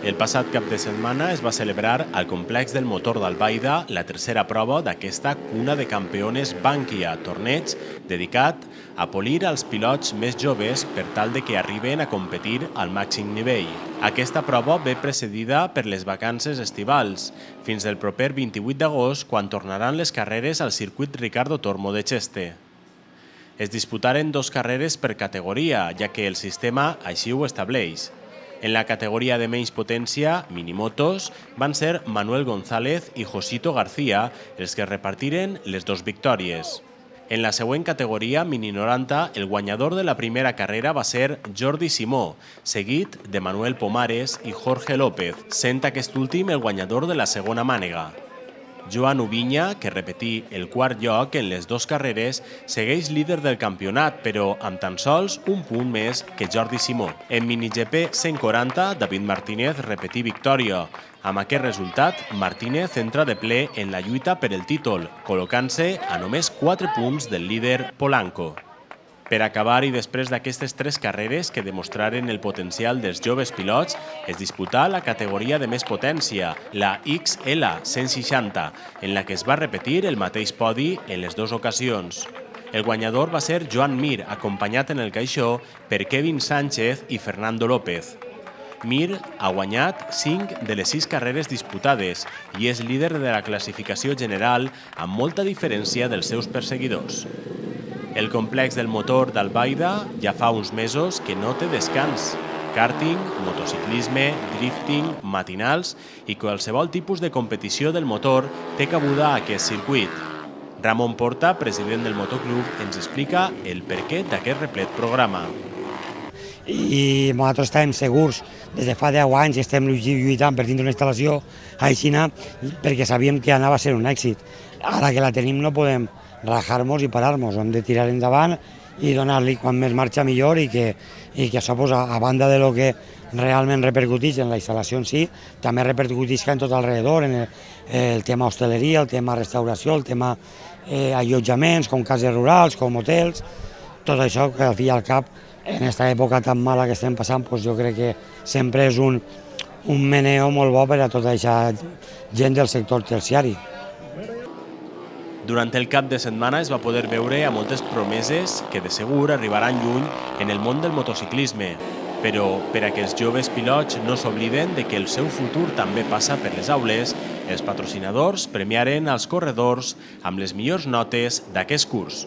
El passat cap de setmana es va celebrar al complex del motor d'Albaida la tercera prova d'aquesta cuna de campiones Bankia, torneig dedicat a polir als pilots més joves per tal de que arriben a competir al màxim nivell. Aquesta prova ve precedida per les vacances estivals, fins el proper 28 d'agost, quan tornaran les carreres al circuit Ricardo Tormo de Cheste. Es disputaren 2 carreres per categoria, ja que el sistema així ho estableix. En la categoria de menys potència, minimotos, van ser Manuel González i Josito García els que repartiren les 2 victòries. En la següent categoria, mini 90, el guanyador de la primera carrera va ser Jordi Simó, seguit de Manuel Pomares i Jorge López, sent aquest últim el guanyador de la segona mànega. Joan Ubiña, que repetí el quart lloc en les 2 carreres, segueix líder del campionat, però amb tan sols un punt més que Jordi Simó. En MiniGP 140, David Martínez repetí victòria. Amb aquest resultat, Martínez entra de ple en la lluita per el títol, col·locant-se a només 4 punts del líder Polanco. Per acabar, i després d'aquestes 3 carreres que demostraren el potencial dels joves pilots, es disputà la categoria de més potència, la XL 160, en la que es va repetir el mateix podi en les 2 ocasions. El guanyador va ser Joan Mir, acompanyat en el caixó per Kevin Sánchez i Fernando López. Mir ha guanyat 5 de les 6 carreres disputades i és líder de la classificació general amb molta diferència dels seus perseguidors. El complex del motor d'Albaida ja fa uns mesos que no té descans. Karting, motociclisme, drifting, matinals i qualsevol tipus de competició del motor té cabuda a aquest circuit. Ramon Porta, president del motoclub, ens explica el perquè d'aquest replet programa. I nosaltres estàvem segurs, des de fa 10 anys estem lluitant per tindre una instal·lació a Aixina perquè sabíem que anava a ser un èxit. Ara que la tenim no podem rajar-nos i parar-nos, hem de tirar endavant i donar-li quan més marxa millor i que això, a banda de lo que realment repercuteix en la instal·lació en si, també repercuteix en tot alrededor, en el tema hostaleria, el tema restauració, el tema allotjaments, com cases rurals, com hotels, tot això que al fi i al cap, en aquesta època tan mala que estem passant, jo crec que sempre és un meneo molt bo per a tota aquesta gent del sector terciari. Durant el cap de setmana es va poder veure a moltes promeses que de segur arribaran lluny en el món del motociclisme, però per a que els joves pilots no s'obliden de que el seu futur també passa per les aules, els patrocinadors premiaren als corredors amb les millors notes d'aquest curs.